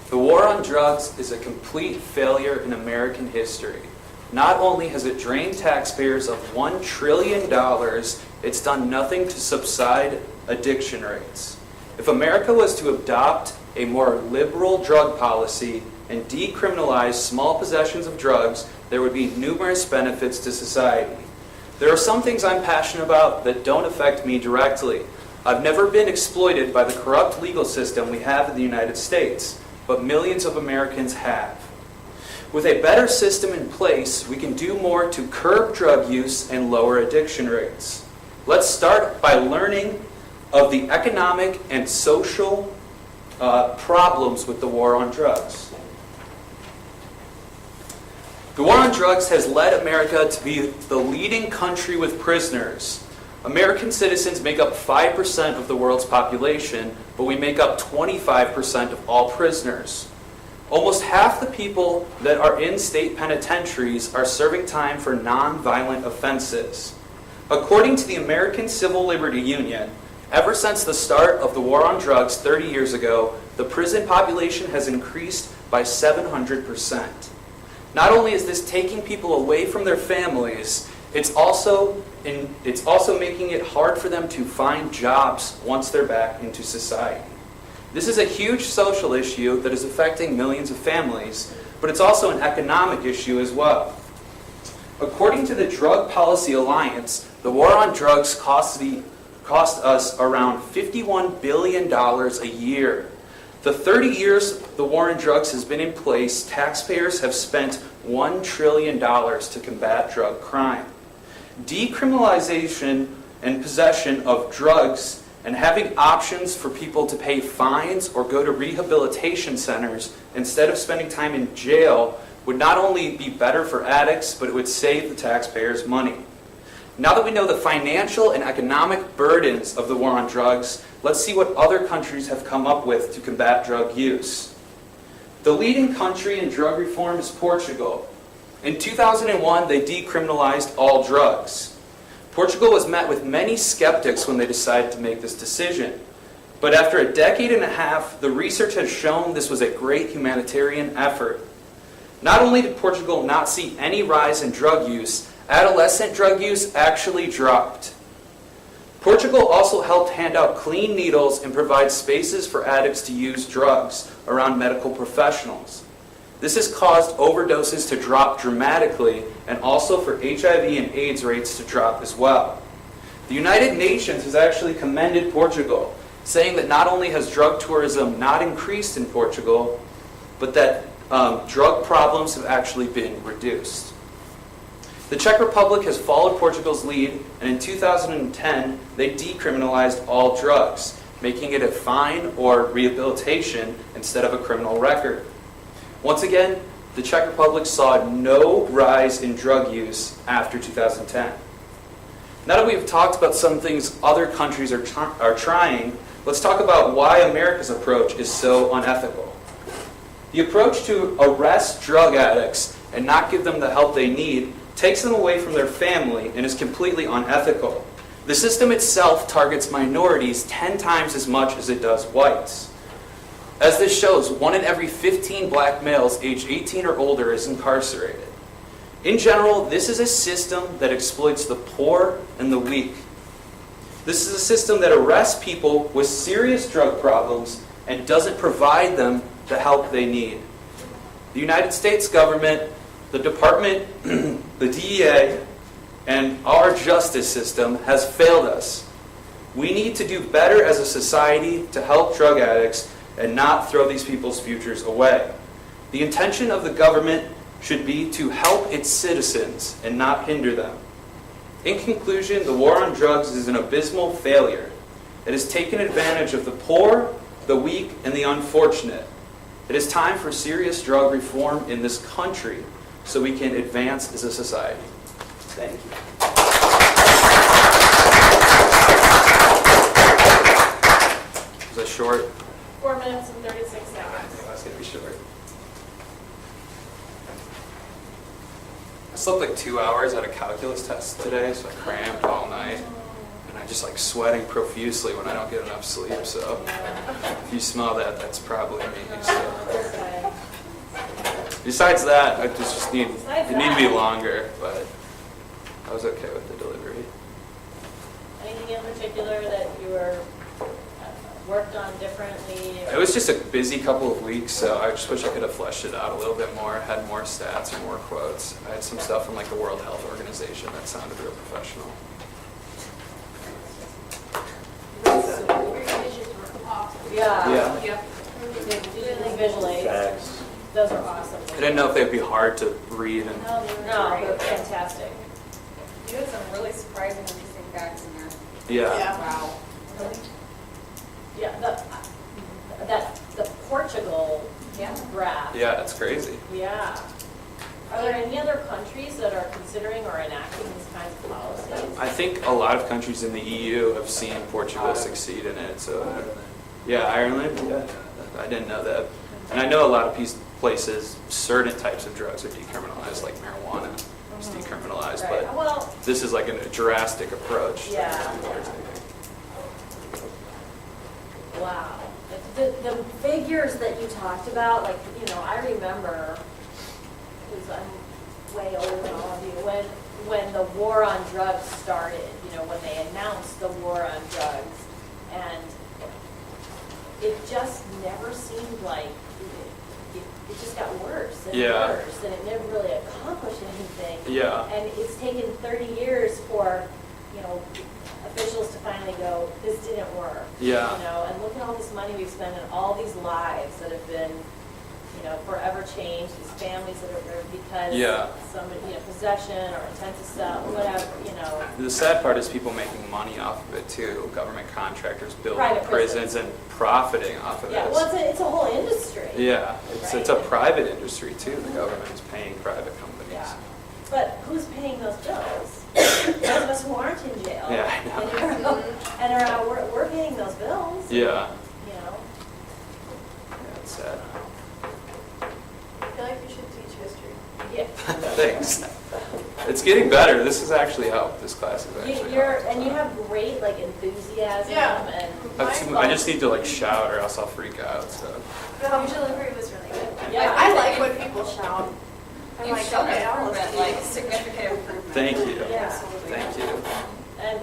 The war on drugs is a complete failure in American history. Not only has it drained taxpayers of $1 trillion, it's done nothing to subside addiction rates. If America was to adopt a more liberal drug policy and decriminalize small possessions of drugs, there would be numerous benefits to society. There are some things I'm passionate about that don't affect me directly. I've never been exploited by the corrupt legal system we have in the United States, but millions of Americans have. With a better system in place, we can do more to curb drug use and lower addiction rates. Let's start by learning of the economic and social problems with the war on drugs. The war on drugs has led America to be the leading country with prisoners. American citizens make up 5% of the world's population, but we make up 25% of all prisoners. Almost half the people that are in state penitentiaries are serving time for non-violent offenses. According to the American Civil Liberty Union, ever since the start of the war on drugs 30 years ago, the prison population has increased by 700%. Not only is this taking people away from their families, it's also making it hard for them to find jobs once they're back into society. This is a huge social issue that is affecting millions of families, but it's also an economic issue as well. According to the Drug Policy Alliance, the war on drugs cost us around $51 billion a year. The 30 years the war on drugs has been in place, taxpayers have spent $1 trillion to combat drug crime. Decriminalization and possession of drugs and having options for people to pay fines or go to rehabilitation centers instead of spending time in jail would not only be better for addicts, but it would save the taxpayers money. Now that we know the financial and economic burdens of the war on drugs, let's see what other countries have come up with to combat drug use. The leading country in drug reform is Portugal. In 2001, they decriminalized all drugs. Portugal was met with many skeptics when they decided to make this decision. But after a decade and a half, the research has shown this was a great humanitarian effort. Not only did Portugal not see any rise in drug use, adolescent drug use actually dropped. Portugal also helped hand out clean needles and provide spaces for addicts to use drugs around medical professionals. This has caused overdoses to drop dramatically and also for HIV and AIDS rates to drop as well. The United Nations has actually commended Portugal, saying that not only has drug tourism not increased in Portugal, but that drug problems have actually been reduced. The Czech Republic has followed Portugal's lead, and in 2010, they decriminalized all drugs, making it a fine or rehabilitation instead of a criminal record. Once again, the Czech Republic saw no rise in drug use after 2010. Now that we've talked about some things other countries are trying, let's talk about why America's approach is so unethical. The approach to arrest drug addicts and not give them the help they need takes them away from their family and is completely unethical. The system itself targets minorities 10 times as much as it does whites. As this shows, 1 in every 15 black males aged 18 or older is incarcerated. In general, this is a system that exploits the poor and the weak. This is a system that arrests people with serious drug problems and doesn't provide them the help they need. The United States government, the department, the DEA, and our justice system has failed us. We need to do better as a society to help drug addicts and not throw these people's futures away. The intention of the government should be to help its citizens and not hinder them. In conclusion, the war on drugs is an abysmal failure. It has taken advantage of the poor, the weak, and the unfortunate. It is time for serious drug reform in this country so we can advance as a society. Thank you. Was that short? 4 minutes and 36 seconds. That's going to be short. I slept like 2 hours at a calculus test today, so I cramped all night. and I just like sweating profusely when I don't get enough sleep. So if you smell that, that's probably me. So. Okay. Besides that, I just need Besides it need to be that. longer, but I was okay with the delivery. Anything in particular that you were worked on differently? It was just a busy couple of weeks, so I just wish I could have fleshed it out a little bit more, had more stats or more quotes. I had some stuff from like the World Health Organization that sounded real professional. Yeah. Yep. Usually visual aids, Facts. those are awesome. I didn't know if they'd be hard to read, and No, they were No, great. they're fantastic. You had some really surprising interesting facts in there. yeah. Wow. Yeah, the Portugal Yeah. graph. Yeah, it's crazy. Yeah. Are there any other countries that are considering or enacting these kinds of policies? I think a lot of countries in the EU have seen Portugal succeed in it. So, yeah, Ireland. Yeah, I didn't know that. And I know a lot of places, certain types of drugs are decriminalized, like marijuana is decriminalized, Right, but well, this is like a drastic approach. Yeah. They're taking. wow. The figures that you talked about, like, I remember, because I'm way older than all of you, when the war on drugs started, when they announced the war on drugs, and it just never seemed like, it just got worse and Yeah. worse, and it never really accomplished anything. Yeah. And it's taken 30 years for, officials to finally go, this didn't work. Yeah. And look at all this money we've spent and all these lives that have been, forever changed, these families that are because Yeah. somebody, possession or intent to sell, whatever, The sad part is people making money off of it too. Government contractors building Private prisons and profiting off of Yeah, this. well, it's a whole industry. Yeah, it's a private industry too. The government's paying private companies. Yeah. But who's paying those bills? Those of us who aren't in jail. Yeah, I know. And are out, we're paying those bills. Yeah, Yeah. it's sad. I feel like you should teach history. Yeah. Thanks. It's getting better. This has actually helped. This class has actually helped. And you have great enthusiasm Yeah. and I just need to shout or else I'll freak out. So The home delivery was really good. Yeah. I like when people shout. I'm You've like, shown okay, an I'll improvement, listen. like significant improvement. thank you. Yeah. Thank you. and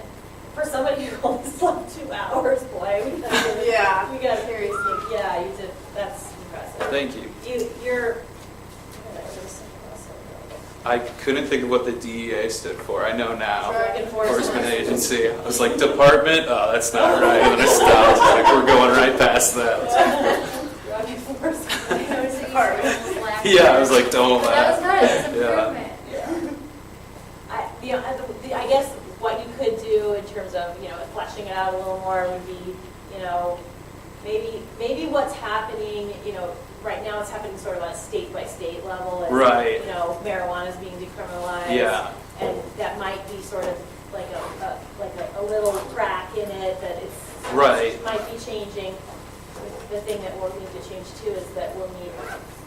for somebody who only slept 2 hours, boy, we gotta Yeah. we got Seriously. Yeah, you did. That's impressive. Thank you. You're. I couldn't think of what the DEA stood for. I know now. Drug Enforcement Agency. I was like, department? Oh, that's not right. And then I stopped. Like, we're going right past that. Drug enforcement. I was department. Yeah, I was like, don't That was laugh. good, it's Yeah. improvement. I guess what you could do in terms of, fleshing it out a little more would be, maybe what's happening, right now it's happening sort of on a state by state level. As, Right. Marijuana is being decriminalized. Yeah. And that might be sort of like a little crack in it that it's. Right. Might be changing. The thing that we'll need to change too is that we'll need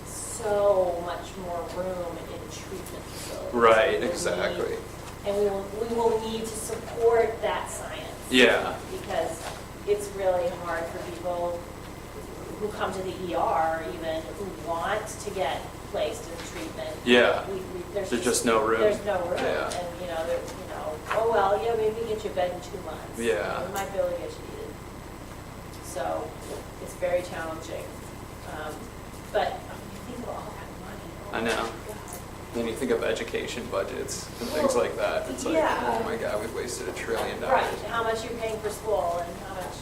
so much more room in treatment facilities. Right, We will exactly. need- And we will need to support that science. Yeah. Because it's really hard for people who come to the ER even, who want to get placed in treatment. Yeah. There's There's just no room. There's no room. Yeah. And, oh, well, yeah, maybe get you a bed in 2 months. Yeah. We might be able to get you in. So it's very challenging. But think of all that money. Oh I know. my God. When you think of education budgets and things like that, it's like, Yeah. oh my God, we've wasted $1 trillion. Right, how much you're paying for school and how much,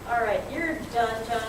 All right, you're done, John.